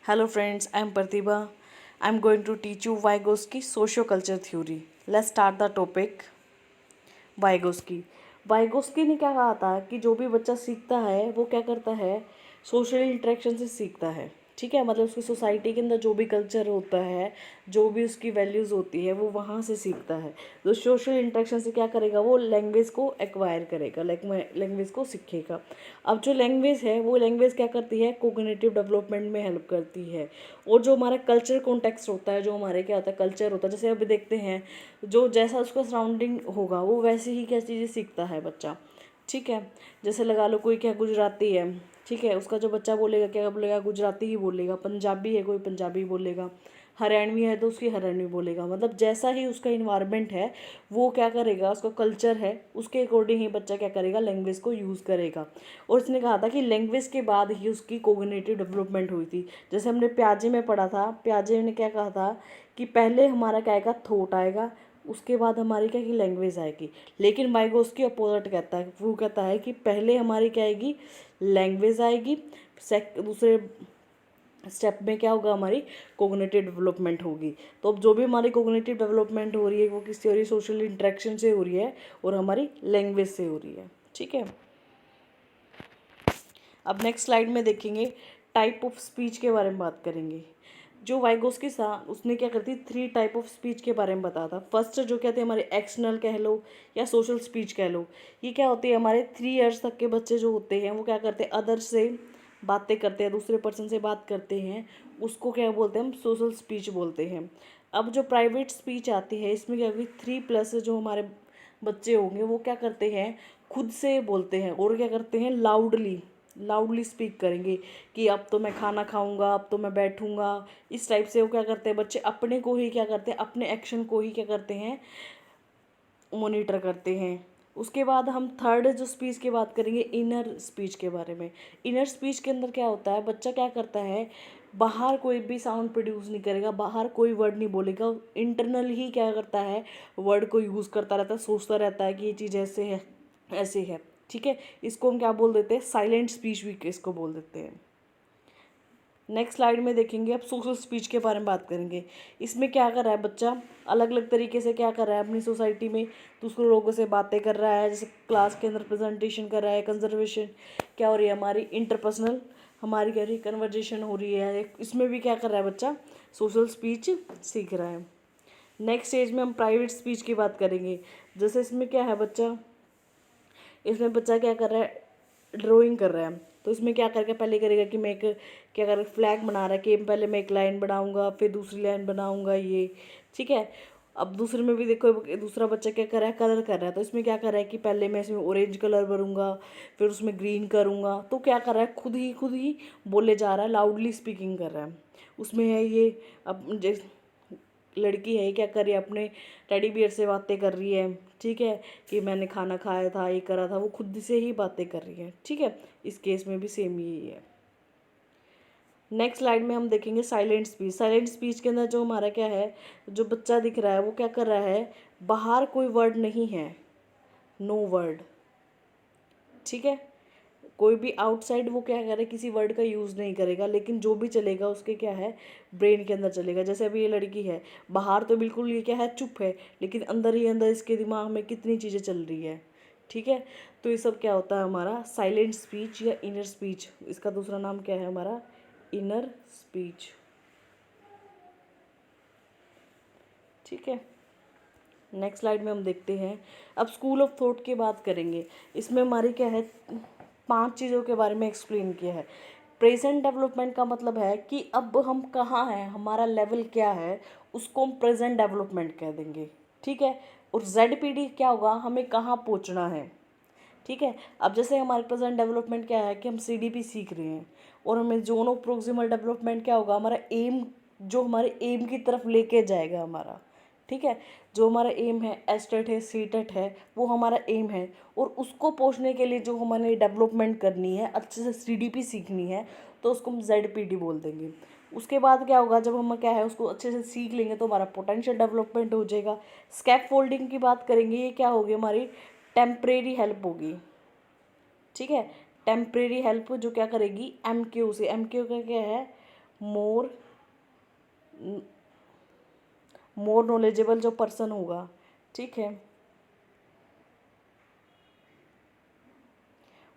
Hello friends, I am Pratibha. I am going to teach you Vygotsky socio-culture theory. Let's start the topic. Vygotsky Vygotsky ने क्या कहा था कि जो भी बच्चा सीखता है वो क्या करता है, सोशल इंटरेक्शन से सीखता है। ठीक है, मतलब उसकी सोसाइटी के अंदर जो भी कल्चर होता है, जो भी उसकी वैल्यूज़ होती है, वो वहाँ से सीखता है। तो सोशल इंटरेक्शन से क्या करेगा, वो लैंग्वेज को एक्वायर करेगा, लैंग्वेज को सीखेगा। अब जो लैंग्वेज है वो लैंग्वेज क्या करती है, कोग्निटिव डेवलपमेंट में हेल्प करती है। और जो हमारा कल्चर कॉन्टेक्स्ट होता है, जो हमारे क्या होता है कल्चर होता है, जैसे अभी देखते हैं जो जैसा उसका सराउंडिंग होगा वो वैसे ही क्या चीज़ें सीखता है बच्चा। ठीक है, जैसे लगा लो कोई क्या गुजराती है, ठीक है, उसका जो बच्चा बोलेगा क्या बोलेगा, गुजराती ही बोलेगा। पंजाबी है कोई पंजाबी बोलेगा, हरियाणवी है तो उसकी हरियाणवी बोलेगा। मतलब जैसा ही उसका इन्वायरमेंट है वो क्या करेगा, उसका कल्चर है उसके अकॉर्डिंग ही बच्चा क्या करेगा, लैंग्वेज को यूज़ करेगा। और उसने कहा था कि लैंग्वेज के बाद ही उसकी कोग्निटिव डेवलपमेंट हुई थी। जैसे हमने प्याजे में पढ़ा था, प्याजे ने क्या कहा था कि पहले हमारा क्या आएगा, थॉट आएगा, उसके बाद हमारी क्या की लैंग्वेज आएगी। लेकिन वाइगोस्की अपोजिट कहता है, वो कहता है कि पहले हमारी क्या आएगी, लैंग्वेज आएगी, दूसरे स्टेप में क्या होगा, हमारी कोग्निटिव डेवलपमेंट होगी। तो अब जो भी हमारी कोग्निटिव डेवलपमेंट हो रही है वो किससे हो रही है, सोशल इंटरेक्शन से हो रही है और हमारी लैंग्वेज से हो रही है। ठीक है, अब नेक्स्ट स्लाइड में देखेंगे टाइप ऑफ स्पीच के बारे में बात करेंगे। जो वाइगोस्की था उसने क्या करती, 3 टाइप ऑफ स्पीच के बारे में बताया था। फर्स्ट जो कहते हैं हमारे एक्शनल कह लो या सोशल स्पीच कह लो। ये क्या होती है, हमारे 3 ईयर्स तक के बच्चे जो होते हैं वो क्या करते हैं, अदर से बातें करते हैं, दूसरे पर्सन से बात करते हैं, उसको क्या बोलते हैं, हम सोशल स्पीच बोलते हैं। अब जो प्राइवेट स्पीच आती है इसमें क्या होगी, 3+ जो हमारे बच्चे होंगे वो क्या करते हैं, खुद से बोलते हैं और क्या करते हैं, लाउडली स्पीक करेंगे कि अब तो मैं खाना खाऊंगा, अब तो मैं बैठूंगा। इस टाइप से वो क्या करते हैं, बच्चे अपने को ही क्या करते हैं, अपने एक्शन को ही क्या करते हैं, मोनिटर करते हैं। उसके बाद हम थर्ड जो स्पीच की बात करेंगे, इनर स्पीच के बारे में। इनर स्पीच के अंदर क्या होता है, बच्चा क्या करता है, बाहर कोई भी साउंड प्रोड्यूस नहीं करेगा, बाहर कोई वर्ड नहीं बोलेगा, इंटरनल ही क्या करता है, वर्ड को यूज़ करता रहता है, सोचता रहता है कि ये चीज़ ऐसे है ऐसे है। ठीक है, इसको हम क्या बोल देते हैं, साइलेंट स्पीच भी इसको बोल देते हैं। नेक्स्ट स्लाइड में देखेंगे, अब सोशल स्पीच के बारे में बात करेंगे। इसमें क्या कर रहा है बच्चा, अलग अलग तरीके से क्या कर रहा है अपनी सोसाइटी में, दूसरों लोगों से बातें कर रहा है, जैसे क्लास के अंदर प्रेजेंटेशन कर रहा है, कंजर्वेशन क्या हो रही है, हमारी इंटरपर्सनल हमारी क्या रही कन्वर्जेशन हो रही है। इसमें भी क्या कर रहा है बच्चा, सोशल स्पीच सीख रहा है। नेक्स्ट स्टेज में हम प्राइवेट स्पीच की बात करेंगे। जैसे इसमें क्या है बच्चा, इसमें बच्चा क्या कर रहा है, ड्राइंग कर रहा है। तो इसमें क्या करके पहले करेगा कि मैं एक क्या कर फ्लैग बना रहा है कि पहले मैं एक लाइन बनाऊंगा फिर दूसरी लाइन बनाऊंगा ये। ठीक है, अब दूसरे में भी देखो दूसरा बच्चा क्या कर रहा है, कलर कर रहा है। तो इसमें क्या कर रहा है कि पहले मैं इसमें ऑरेंज कलर भरूंगा, फिर उसमें ग्रीन करूंगा। तो क्या कर रहा है, खुद ही बोले जा रहा है, लाउडली स्पीकिंग कर रहा है। उसमें है ये, अब लड़की है क्या कर रही है, अपने टेडी बियर से बातें कर रही है। ठीक है, कि मैंने खाना खाया था, ये करा था, वो खुद से ही बातें कर रही है। ठीक है, इस केस में भी सेम यही है। नेक्स्ट स्लाइड में हम देखेंगे साइलेंट स्पीच। साइलेंट स्पीच के अंदर जो हमारा क्या है, जो बच्चा दिख रहा है वो क्या कर रहा है, बाहर कोई वर्ड नहीं है, नो वर्ड। ठीक है, कोई भी आउटसाइड वो क्या करे, किसी वर्ड का यूज़ नहीं करेगा, लेकिन जो भी चलेगा उसके क्या है, ब्रेन के अंदर चलेगा। जैसे अभी ये लड़की है, बाहर तो बिल्कुल ये क्या है, चुप है, लेकिन अंदर ही अंदर इसके दिमाग में कितनी चीज़ें चल रही है। ठीक है, तो ये सब क्या होता है हमारा साइलेंट स्पीच या इनर स्पीच। इसका दूसरा नाम क्या है हमारा, इनर स्पीच। ठीक है, नेक्स्ट स्लाइड में हम देखते हैं, अब स्कूल ऑफ थॉट की बात करेंगे। इसमें हमारी क्या है, 5 चीज़ों के बारे में एक्सप्लेन किया है। प्रेजेंट डेवलपमेंट का मतलब है कि अब हम कहाँ हैं, हमारा लेवल क्या है, उसको हम प्रेजेंट डेवलपमेंट कह देंगे। ठीक है, और ZPD क्या होगा, हमें कहाँ पहुँचना है। ठीक है, अब जैसे हमारे प्रेजेंट डेवलपमेंट क्या है कि हम CDP सीख रहे हैं, और हमें जोन ऑफ प्रोक्सिमल डेवलपमेंट क्या होगा, हमारा एम, जो हमारे एम की तरफ लेके जाएगा हमारा। ठीक है, जो हमारा एम है, एस्टेट है, सीटेट है, वो हमारा एम है। और उसको पहुंचने के लिए जो हमारे डेवलपमेंट करनी है, अच्छे से CDP सीखनी है, तो उसको हम ZPD बोल देंगे। उसके बाद क्या होगा, जब हम क्या है उसको अच्छे से सीख लेंगे तो हमारा पोटेंशियल डेवलपमेंट हो जाएगा। स्कैप फोल्डिंग की बात करेंगे, ये क्या होगी, हमारी टेम्परेरी हेल्प होगी। ठीक है, टेम्परेरी हेल्प जो क्या करेगी, MQ से, MQ का क्या है, मोर मोर नॉलेजेबल जो पर्सन होगा, ठीक है,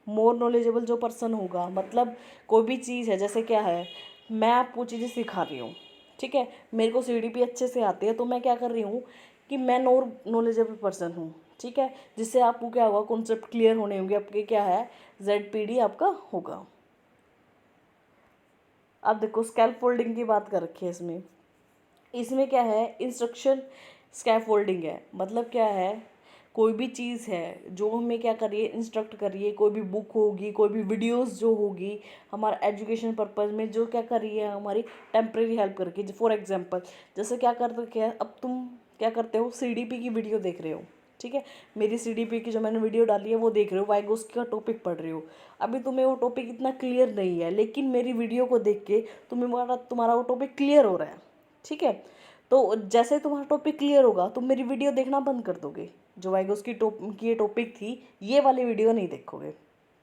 मोर नॉलेजेबल जो पर्सन होगा, मतलब कोई भी चीज़ है, जैसे क्या है, मैं आपको चीज़ें सिखा रही हूँ, ठीक है, मेरे को सीडीपी अच्छे से आती है, तो मैं क्या कर रही हूँ कि मैं नॉलेजेबल पर्सन हूँ, ठीक है, जिससे आपको क्या होगा, कॉन्सेप्ट क्लियर होने होंगे आपके, क्या है, ZPD आपका होगा। अब देखो स्कैल्प फोल्डिंग की बात कर रखी है इसमें, इसमें क्या है, इंस्ट्रक्शन स्कैफोल्डिंग है, मतलब क्या है, कोई भी चीज़ है जो हमें क्या करिए, इंस्ट्रक्ट करिए, कोई भी बुक होगी, कोई भी वीडियोस जो होगी, हमारा एजुकेशन पर्पज़ में जो क्या करिए, हमारी टेम्प्रेरी हेल्प करके, फॉर एग्जांपल जैसे क्या करते, क्या अब तुम क्या करते हो, CDP की वीडियो देख रहे हो, ठीक है, मेरी CDP की जो मैंने वीडियो डाली है वो देख रहे हो, वाइगोस का टॉपिक पढ़ रहे हो, अभी तुम्हें वो टॉपिक इतना क्लियर नहीं है, लेकिन मेरी वीडियो को देख के तुम्हारा वो टॉपिक क्लियर हो रहा है, ठीक है, तो जैसे तुम्हारा टॉपिक क्लियर होगा तुम मेरी वीडियो देखना बंद कर दोगे, जो वाइगोस की ये टॉपिक थी, ये वाली वीडियो नहीं देखोगे,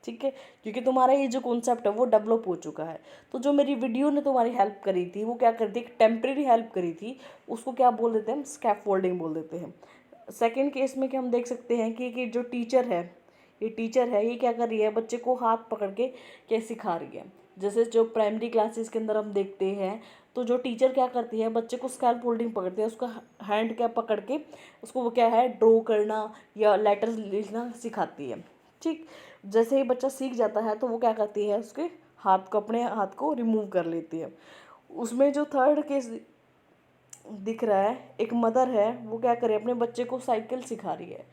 ठीक है, क्योंकि तुम्हारा ये जो कॉन्सेप्ट है वो डेवलप हो चुका है। तो जो मेरी वीडियो ने तुम्हारी हेल्प करी थी वो क्या करी थी, एक टेम्प्रेरी हेल्प करी थी, उसको क्या बोल देते हैं हम, स्कैफोल्डिंग बोल देते हैं। सेकेंड केस में क्या हम देख सकते हैं कि जो टीचर है, ये टीचर है, ये क्या कर रही है, बच्चे को हाथ पकड़ के क्या सिखा रही है, जैसे जो प्राइमरी क्लासेस के अंदर हम देखते हैं, तो जो टीचर क्या करती है, बच्चे को स्कैल्प होल्डिंग पकड़ती है, उसका हैंड क्या पकड़ के उसको वो क्या है, ड्रॉ करना या लेटर्स लिखना सिखाती है, ठीक, जैसे ही बच्चा सीख जाता है तो वो क्या करती है, उसके हाथ को, अपने हाथ को रिमूव कर लेती है। उसमें जो थर्ड केस दिख रहा है, एक मदर है, वो क्या करे, अपने बच्चे को साइकिल सिखा रही है,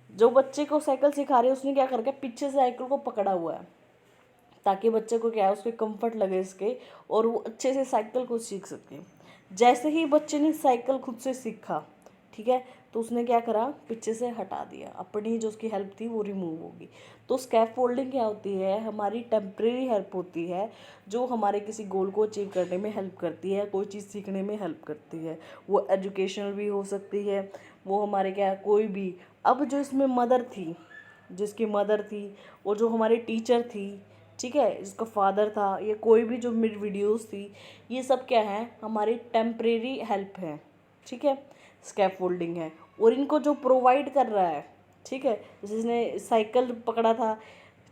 जो बच्चे को साइकिल सिखा रही है उसने क्या करके पीछे से साइकिल को पकड़ा हुआ है, ताकि बच्चे को क्या है, उसके कंफर्ट लगे इसके, और वो अच्छे से साइकिल को सीख सके। जैसे ही बच्चे ने साइकिल खुद से सीखा, ठीक है, तो उसने क्या करा, पीछे से हटा दिया, अपनी जो उसकी हेल्प थी वो रिमूव होगी। तो स्कैप फोल्डिंग क्या होती है, हमारी टेम्प्रेरी हेल्प होती है, जो हमारे किसी गोल को अचीव करने में हेल्प करती है, कोई चीज़ सीखने में हेल्प करती है, वो एजुकेशनल भी हो सकती है, वो हमारे क्या कोई भी। अब जो इसमें मदर थी, जिसकी मदर थी, और जो हमारी टीचर थी, ठीक है, जिसका फादर था, ये कोई भी जो मेरी वीडियोस थी, ये सब क्या है, हमारी टेम्परेरी हेल्प है, ठीक है, स्कैफोल्डिंग है। और इनको जो प्रोवाइड कर रहा है, ठीक है, जिसने साइकिल पकड़ा था,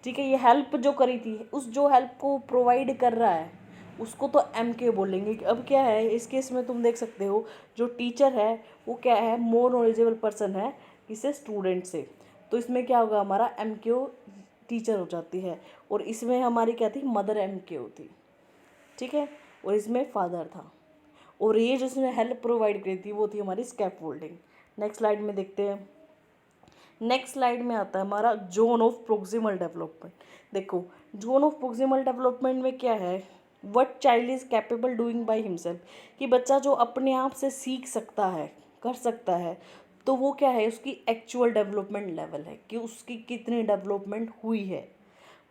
ठीक है, ये हेल्प जो करी थी, उस जो हेल्प को प्रोवाइड कर रहा है उसको तो MK बोलेंगे। अब क्या है, इस केस में तुम देख सकते हो, जो टीचर है वो क्या है, मोर नॉलेजेबल पर्सन है किसे, स्टूडेंट से, तो इसमें क्या होगा, हमारा MQ टीचर हो जाती है, और इसमें हमारी क्या थी, मदर MK होती, ठीक है, और इसमें फादर था, और ये जिसने हेल्प प्रोवाइड करी थी वो थी हमारी स्कैफोल्डिंग। नेक्स्ट स्लाइड में देखते हैं। नेक्स्ट स्लाइड में आता है हमारा जोन ऑफ प्रोक्सिमल डेवलपमेंट। देखो जोन ऑफ प्रोक्सिमल डेवलपमेंट में क्या है, what child is capable doing by himself, कि बच्चा जो अपने आप से सीख सकता है, कर सकता है, तो वो क्या है, उसकी एक्चुअल डेवलपमेंट लेवल है, कि उसकी कितनी डेवलपमेंट हुई है।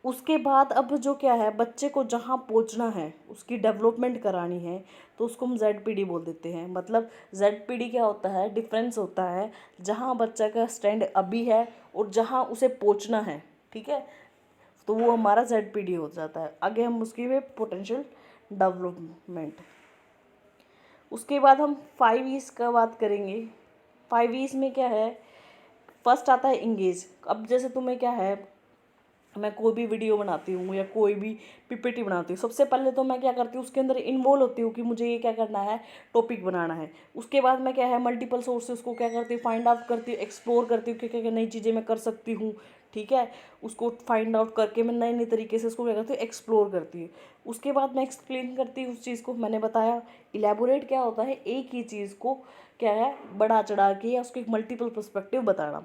उसके बाद अब जो क्या है, बच्चे को जहाँ पहुँचना है, उसकी डेवलपमेंट करानी है, तो उसको हम ZPD बोल देते हैं। मतलब ZPD क्या होता है, डिफरेंस होता है जहाँ बच्चा का स्टैंड अभी है और जहाँ उसे पहुँचना है, ठीक है, तो वो हमारा ZPD हो जाता है। आगे हम उसकी वे पोटेंशियल डेवलपमेंट। उसके बाद हम 5 E's का बात करेंगे। 5 E's में क्या है, फर्स्ट आता है इंगेज। अब जैसे तुम्हें क्या है, मैं कोई भी वीडियो बनाती हूँ या कोई भी PPT बनाती हूँ, सबसे पहले तो मैं क्या करती हूँ, उसके अंदर इन्वॉल्व होती हूँ कि मुझे ये क्या करना है, टॉपिक बनाना है। उसके बाद मैं क्या है, मल्टीपल सोर्सेज को क्या करती हूँ, फाइंड आउट करती हूँ, एक्सप्लोर करती हूँ कि क्या क्या नई चीज़ें मैं कर सकती हूँ, ठीक है, उसको फाइंड आउट करके मैं नए नए तरीके से उसको क्या करती हूँ, एक्सप्लोर करती हूँ। उसके बाद मैं एक्सप्लेन करती हूँ उस चीज़ को, मैंने बताया इलेबोरेट क्या होता है, एक ही चीज़ को क्या है, बढ़ा चढ़ा के या उसको एक मल्टीपल पर्सपेक्टिव बताना।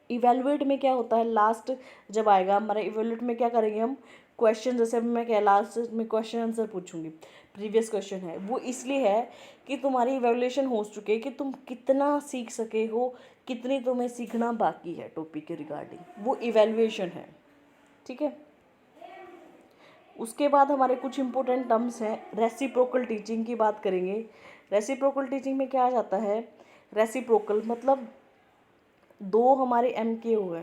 इवेलुएट में क्या होता है, लास्ट जब आएगा हमारा इवेलुएट में क्या करेंगे हम, क्वेश्चन, जैसे मैं क्या लास्ट में क्वेश्चन आंसर पूछूंगी, प्रीवियस क्वेश्चन है, वो इसलिए है कि तुम्हारी इवेलुएशन हो चुकी है कि तुम कितना सीख सके हो, कितनी तुम्हें सीखना बाकी है टॉपिक के रिगार्डिंग, वो इवेलुएशन है, ठीक है। उसके बाद हमारे कुछ इंपॉर्टेंट टर्म्स हैं। रेसिप्रोकल टीचिंग की बात करेंगे। रेसिप्रोकल टीचिंग में क्या आ जाता है, रेसिप्रोकल मतलब दो हमारे MK हुए,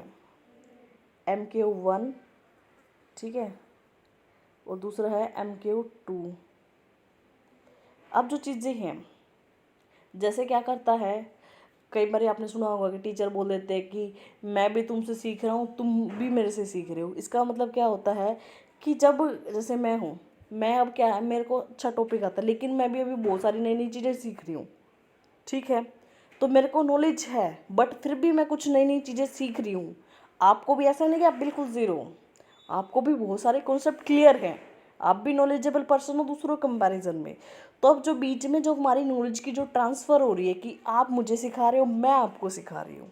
MK1, ठीक है, और दूसरा है MK2, अब जो चीज़ें हैं, जैसे क्या करता है, कई बार आपने सुना होगा कि टीचर बोल देते हैं कि मैं भी तुमसे सीख रहा हूँ, तुम भी मेरे से सीख रहे हो। इसका मतलब क्या होता है कि जब जैसे मैं हूँ, मैं अब क्या है, मेरे को अच्छा टॉपिक आता है, लेकिन मैं भी अभी बहुत सारी नई नई चीज़ें सीख रही हूँ, ठीक है। तो मेरे को नॉलेज है, बट फिर भी मैं कुछ नई नई चीज़ें सीख रही हूँ। आपको भी ऐसा नहीं कि आप बिल्कुल ज़ीरो हो, आपको भी बहुत सारे कॉन्सेप्ट क्लियर हैं, आप भी नॉलेजेबल पर्सन हो दूसरों कंपैरिजन में। तो अब जो बीच में जो हमारी नॉलेज की जो ट्रांसफ़र हो रही है कि आप मुझे सिखा रहे हो, मैं आपको सिखा रही हूँ,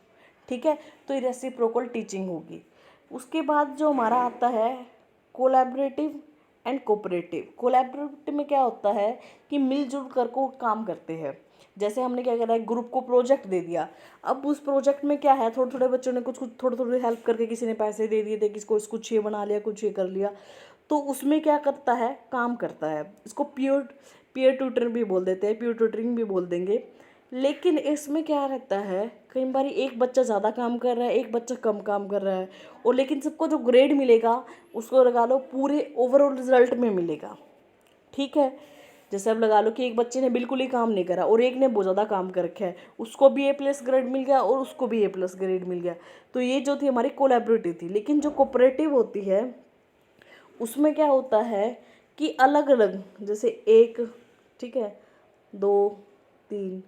ठीक है, तो ये रेसिप्रोकल टीचिंग होगी। उसके बाद जो हमारा आता है कोलैबोरेटिव एंड कोऑपरेटिव। कोलैबोरेटिव में क्या होता है कि मिलजुल कर को काम करते हैं। जैसे हमने क्या करा है, ग्रुप को प्रोजेक्ट दे दिया, अब उस प्रोजेक्ट में क्या है, थोड़े थोड़े बच्चों ने कुछ कुछ थोड़े थोड़े हेल्प करके, किसी ने पैसे दे दिए थे, किसी को कुछ ये बना लिया, कुछ ये कर लिया, तो उसमें क्या करता है, काम करता है। इसको पीयर पीयर ट्यूटर भी बोल देते हैं, पीयर ट्यूटरिंग भी बोल देंगे। लेकिन इसमें क्या रहता है, कई बार एक बच्चा ज़्यादा काम कर रहा है, एक बच्चा कम काम कर रहा है, और लेकिन सबको जो ग्रेड मिलेगा उसको लगा लो पूरे ओवरऑल रिजल्ट में मिलेगा, ठीक है। जैसे अब लगा लो कि एक बच्चे ने बिल्कुल ही काम नहीं करा और एक ने बहुत ज़्यादा काम कर रखा है, उसको भी A+ ग्रेड मिल गया और उसको भी A+ ग्रेड मिल गया। तो ये जो थी हमारी कोलैबोरेटिव थी। लेकिन जो कोऑपरेटिव होती है उसमें क्या होता है कि अलग अलग, जैसे एक, ठीक है, दो, तीन,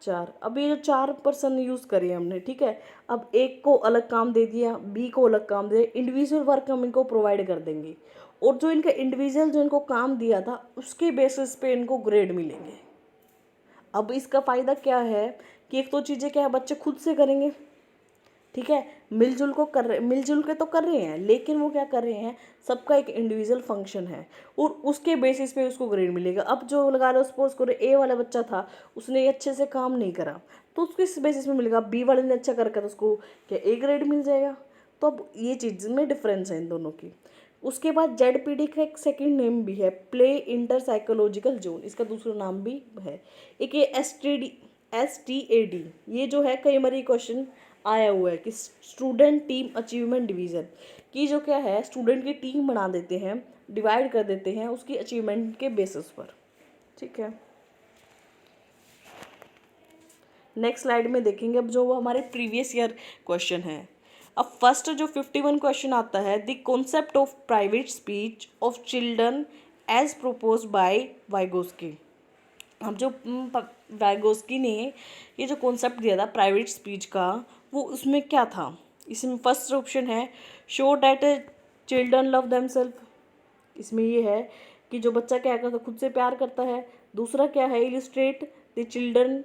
चार, अब ये जो 4 पर्सन यूज़ करे हमने, ठीक है, अब एक को अलग काम दे दिया, बी को अलग काम दे दिया, इंडिविजुअल वर्क हम इनको प्रोवाइड कर देंगे, और जो इनका इंडिविजुअल जो इनको काम दिया था उसके बेसिस पे इनको ग्रेड मिलेंगे। अब इसका फ़ायदा क्या है कि एक तो चीज़ें क्या है, बच्चे खुद से करेंगे, ठीक है, मिलजुल के तो कर रहे हैं, लेकिन वो क्या कर रहे हैं, सबका एक इंडिविजुअल फंक्शन है और उसके बेसिस पे उसको ग्रेड मिलेगा। अब जो लगा लो सपोज करो ए वाला बच्चा था, उसने ये अच्छे से काम नहीं करा, तो उसको इस बेसिस पे मिलेगा। बी वाले ने अच्छा कर तो उसको क्या ए ग्रेड मिल जाएगा। तो अब ये चीज़ में डिफरेंस है इन दोनों की। उसके बाद ZPD का एक सेकंड नेम भी है, प्ले इंटर साइकोलॉजिकल जोन, इसका दूसरा नाम भी है। एक ये STAD, ये जो है कई बार क्वेश्चन आया हुआ है कि स्टूडेंट टीम अचीवमेंट डिवीज़न की जो क्या है, स्टूडेंट की टीम बना देते हैं, डिवाइड कर देते हैं उसकी अचीवमेंट के बेसिस पर, ठीक है। नेक्स्ट स्लाइड में देखेंगे अब जो हमारे प्रीवियस ईयर क्वेश्चन है। अब फर्स्ट जो 51 क्वेश्चन आता है, the concept of private speech of children as propose by Vygotsky. अब जो वाइगोस्की ने ये जो कॉन्सेप्ट दिया था प्राइवेट स्पीच का, वो उसमें क्या था, इसमें फर्स्ट ऑप्शन है show that children love themselves, इसमें ये है कि जो बच्चा क्या करता है, खुद से प्यार करता है। दूसरा क्या है, illustrate the children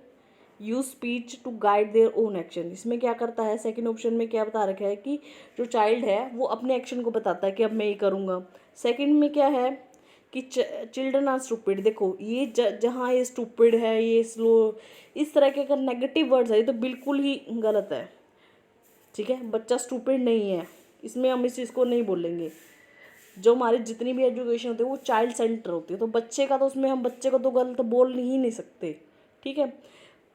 use speech to guide their own action, इसमें क्या करता है, सेकंड ऑप्शन में क्या बता रखा है कि जो चाइल्ड है वो अपने एक्शन को बताता है कि अब मैं ये करूँगा। सेकंड में क्या है कि चिल्ड्रन आर स्टूपिड, देखो ये जहाँ ये स्टूपिड है, ये स्लो, इस तरह के अगर नेगेटिव वर्ड्स है ये तो बिल्कुल ही गलत है, ठीक है। बच्चा स्टूपिड नहीं है, इसमें हम इस चीज़ को नहीं बोलेंगे। जो हमारी जितनी भी एजुकेशन होती है वो चाइल्ड सेंटर होती है, तो बच्चे का तो उसमें हम बच्चे को तो गलत बोल ही नहीं सकते, ठीक है।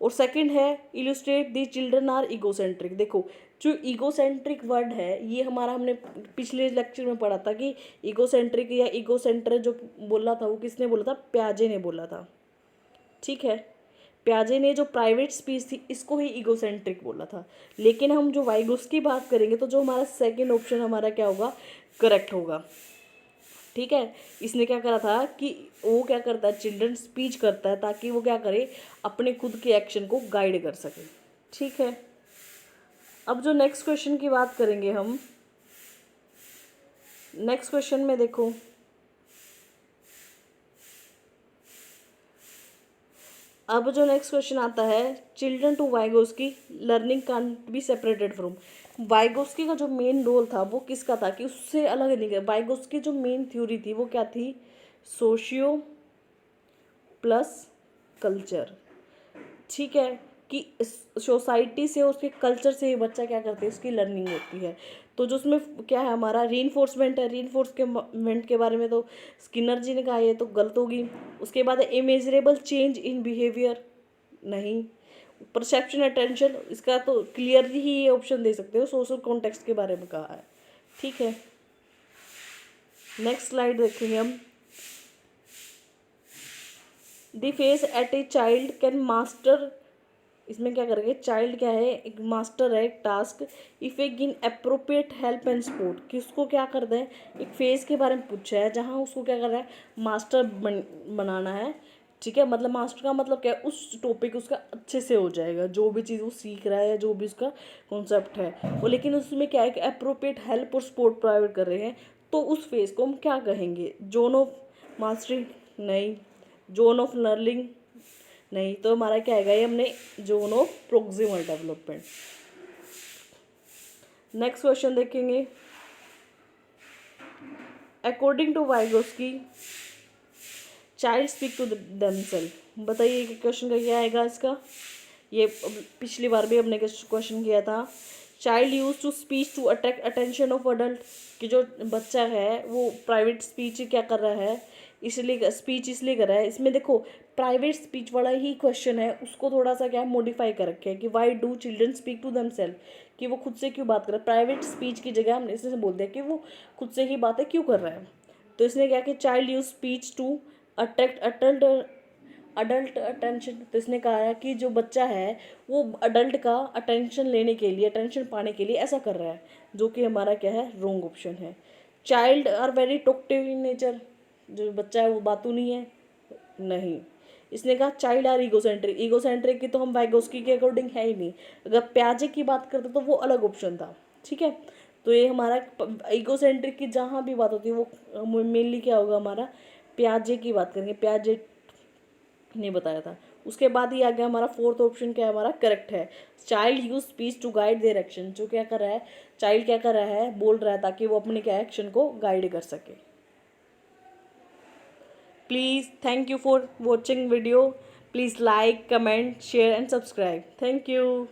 और सेकंड है illustrate the children are egocentric, देखो जो ईगोसेंट्रिक वर्ड है ये हमारा हमने पिछले लेक्चर में पढ़ा था कि ईगोसेंट्रिक या ईगोसेंटर जो बोला था वो किसने बोला था, प्याजे ने बोला था, ठीक है। प्याजे ने जो प्राइवेट स्पीच थी इसको ही ईगोसेंट्रिक बोला था। लेकिन हम जो वाइगोस की बात करेंगे तो जो हमारा सेकंड ऑप्शन हमारा क्या होगा, करेक्ट होगा, ठीक है। इसने क्या करा था कि वो क्या करता है, चिल्ड्रन स्पीच करता है ताकि वो क्या करे, अपने खुद के एक्शन को गाइड कर सके, ठीक है। अब जो नेक्स्ट क्वेश्चन की बात करेंगे हम, नेक्स्ट क्वेश्चन में देखो, अब जो नेक्स्ट क्वेश्चन आता है, children to Vygotsky learning can't be separated from. Vygotsky का जो मेन रोल था वो किसका था कि उससे अलग नहीं गया। वाइगोस्की जो मेन थ्योरी थी वो क्या थी, सोशियो प्लस कल्चर, ठीक है, कि सोसाइटी से उसके कल्चर से ही बच्चा क्या करते हैं, उसकी लर्निंग होती है। तो जो उसमें क्या है हमारा रीइंफोर्समेंट है, रीइंफोर्समेंट के बारे में तो स्किनर जी ने कहा ये तो गलत होगी। उसके बाद इमेजरेबल चेंज इन बिहेवियर, नहीं। परसेप्शन अटेंशन, इसका तो क्लियरली ही ये ऑप्शन दे सकते हो, सोशल कॉन्टेक्स्ट के बारे में कहा है, ठीक है। नेक्स्ट स्लाइड देखेंगे हम। The face at a child can master, इसमें क्या करेंगे, चाइल्ड क्या है, एक मास्टर है एक टास्क, इफ ए गिन अप्रोप्रिएट हेल्प एंड सपोर्ट, कि उसको क्या करना है, एक फेज के बारे में पूछा है जहाँ उसको क्या करना है, मास्टर बनाना है। ठीक है, मतलब मास्टर का मतलब क्या है, उस टॉपिक उसका अच्छे से हो जाएगा, जो भी चीज़ वो सीख रहा है, जो भी उसका कॉन्सेप्ट है वो, लेकिन उसमें क्या है कि अप्रोप्रिएट हेल्प और सपोर्ट प्रोवाइड कर रहे हैं, तो उस फेज को हम क्या कहेंगे, जोन ऑफ मास्टरी नहीं, जोन ऑफ लर्निंग नहीं, तो हमारा क्या आएगा, ये हमने zone of proximal development. Next question देखेंगे, according to Vygotsky child speak to themselves, बताइए कि क्वेश्चन का क्या आएगा इसका, ये पिछली बार भी हमने क्वेश्चन किया था। Child use to speech to attract attention of adult, कि जो बच्चा है वो प्राइवेट स्पीच क्या कर रहा है, इसलिए स्पीच इसलिए कर रहा है, इसमें देखो प्राइवेट स्पीच वाला ही क्वेश्चन है, उसको थोड़ा सा क्या मॉडिफाई कर रखे हैं कि why do children speak to themself, कि वो खुद से क्यों बात कर रहा है, प्राइवेट स्पीच की जगह हमने इससे बोल दिया कि वो खुद से ही बातें क्यों कर रहा है। तो इसने क्या कि child use speech to attract adult attention, तो इसने कहा है कि जो बच्चा है वो अडल्ट का अटेंशन लेने के लिए, अटेंशन पाने के लिए ऐसा कर रहा है, जो कि हमारा क्या है, रॉन्ग ऑप्शन है। Child are very talkative in nature, जो बच्चा है वो बातू नहीं है, नहीं। इसने कहा चाइल्ड आर ईगोसेंट्रिक, ईगोसेंट्रिक की तो हम वाइगोस्की के अकॉर्डिंग है ही नहीं, अगर प्याजे की बात करते तो वो अलग ऑप्शन था। ठीक है, तो ये हमारा ईगोसेंट्रिक की जहाँ भी बात होती है वो मेनली क्या होगा, हमारा प्याजे की बात करेंगे, प्याजे ने बताया था। उसके बाद ही आ गया हमारा फोर्थ ऑप्शन, क्या हमारा करेक्ट है, child use speech to guide their action, जो क्या कर रहा है, चाइल्ड क्या कर रहा है, बोल रहा है ताकि वो अपने क्या एक्शन को गाइड कर सके। Please thank you for watching video, please like comment share and subscribe, thank you.